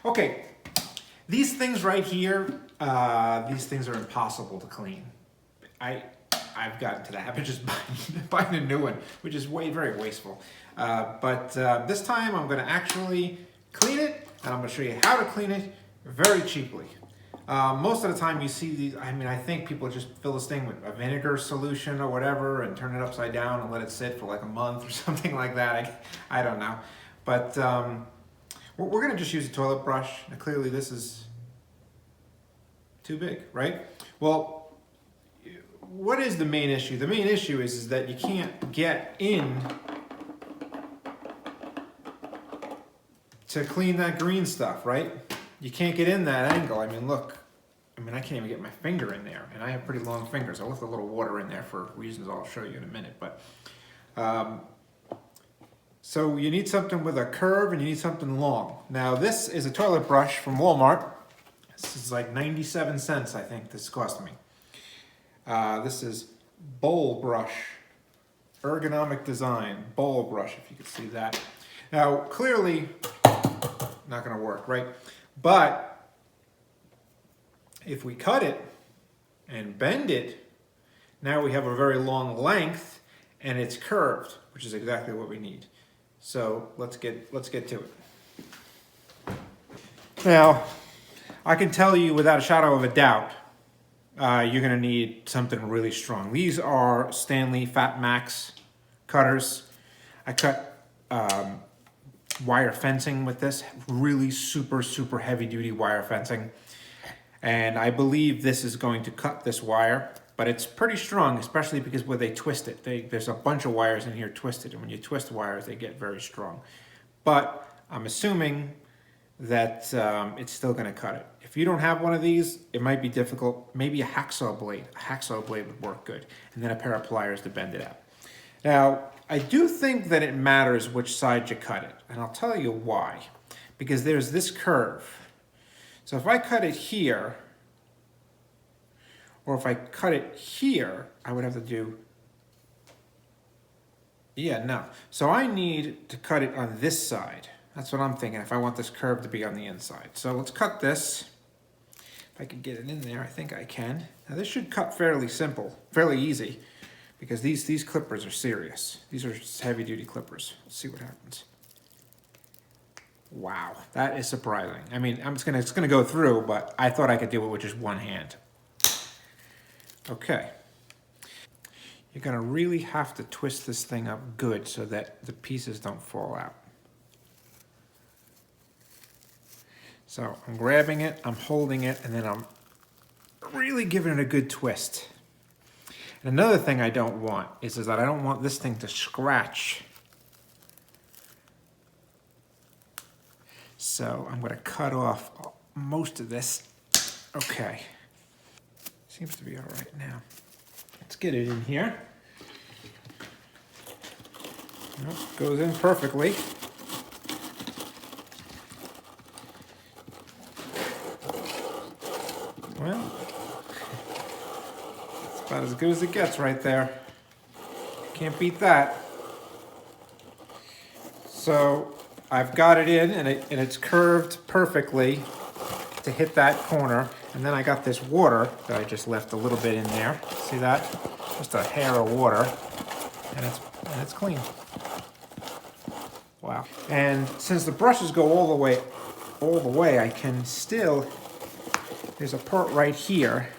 Okay, these things right here, these things are impossible to clean. I've gotten to the habit of just buying a new one, which is very wasteful. But this time I'm going to actually clean it, and I'm going to show you how to clean it very cheaply. Most of the time you see these, I think people just fill this thing with a vinegar solution or whatever and turn it upside down and let it sit for like a month or something like that. I don't know. But we're going to just use a toilet brush. Now, clearly this is too big, right? Well, what is the main issue? The main issue is that you can't get in to clean that green stuff, right? You can't get in that angle. Look, I can't even get my finger in there, and I have pretty long fingers. I left a little water in there for reasons I'll show you in a minute. But so you need something with a curve and you need something long. Now this is a toilet brush from Walmart. This is like 97 cents, I think this cost me. This is bowl brush, ergonomic design, bowl brush, if you could see that. Now, clearly, not gonna work, right? But if we cut it and bend it, now we have a very long length and it's curved, which is exactly what we need. So let's get to it. Now, I can tell you without a shadow of a doubt, you're going to need something really strong. These are Stanley Fat Max cutters. I cut wire fencing with this, really super heavy duty wire fencing. And I believe this is going to cut this wire, but it's pretty strong, especially because where they twist it. There's a bunch of wires in here twisted, and when you twist wires, they get very strong. But I'm assuming that it's still going to cut it. If you don't have one of these, it might be difficult. Maybe a hacksaw blade. A hacksaw blade would work good. And then a pair of pliers to bend it out. Now, I do think that it matters which side you cut it. And I'll tell you why. Because there's this curve. So if I cut it here, or if I cut it here, I would have to do... Yeah, no. So I need to cut it on this side. That's what I'm thinking, if I want this curve to be on the inside. So let's cut this. If I can get it in there, I think I can. Now this should cut fairly simple, fairly easy, because these clippers are serious. These are heavy duty clippers. Let's see what happens. Wow, that is surprising. It's gonna go through, but I thought I could do it with just one hand. Okay. You're gonna really have to twist this thing up good so that the pieces don't fall out. So I'm grabbing it, I'm holding it, and then I'm really giving it a good twist. And another thing I don't want is that I don't want this thing to scratch. So I'm gonna cut off most of this. Okay. Seems to be all right now. Let's get it in here. Nope, goes in perfectly. Well, it's about as good as it gets right there. Can't beat that. So I've got it in, and it's curved perfectly to hit that corner. And then I got this water that I just left a little bit in there. See that? Just a hair of water, and it's clean. Wow. And since the brushes go all the way, I can still. There's a part right here,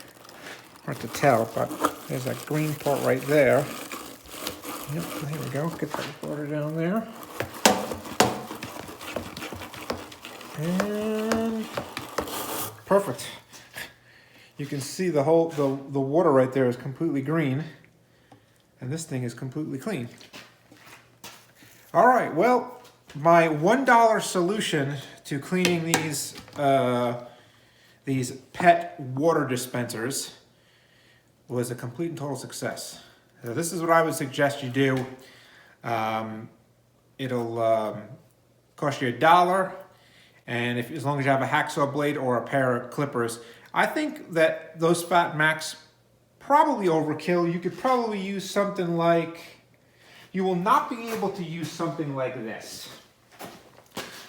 hard to tell, but there's that green part right there. Yep, there we go, get that water down there. And perfect. You can see the water right there is completely green, and this thing is completely clean. All right, well, my $1 solution to cleaning these pet water dispensers was a complete and total success. So this is what I would suggest you do. It'll cost you $1, and as long as you have a hacksaw blade or a pair of clippers. I think that those Fat Max probably overkill. You could probably use something like, you will not be able to use something like this.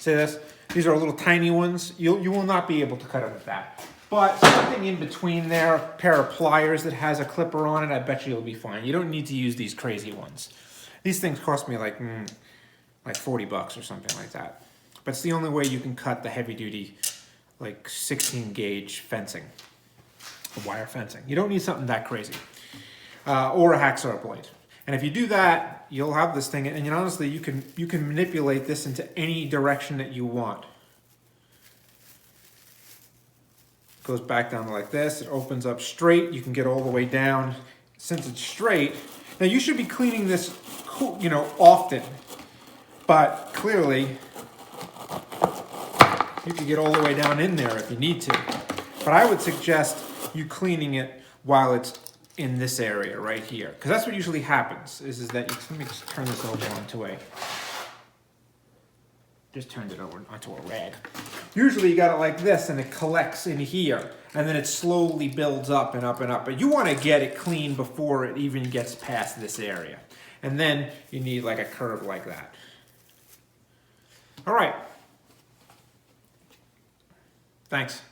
See this? These are little tiny ones. You will not be able to cut it with that. But something in between there, a pair of pliers that has a clipper on it, I bet you you'll be fine. You don't need to use these crazy ones. These things cost me like 40 bucks or something like that. But it's the only way you can cut the heavy duty, like 16 gauge fencing, wire fencing. You don't need something that crazy. Or a hacksaw blade. And if you do that, you'll have this thing, and honestly, you can manipulate this into any direction that you want. Goes back down like this. It opens up straight. You can get all the way down. Since it's straight, now you should be cleaning this, often. But clearly, you can get all the way down in there if you need to. But I would suggest you cleaning it while it's in this area right here, because that's what usually happens. Is that let me just turn this over onto a. Just turned it over onto a rag. Usually you got it like this and it collects in here and then it slowly builds up and up and up. But you want to get it clean before it even gets past this area. And then you need like a curve like that. All right. Thanks.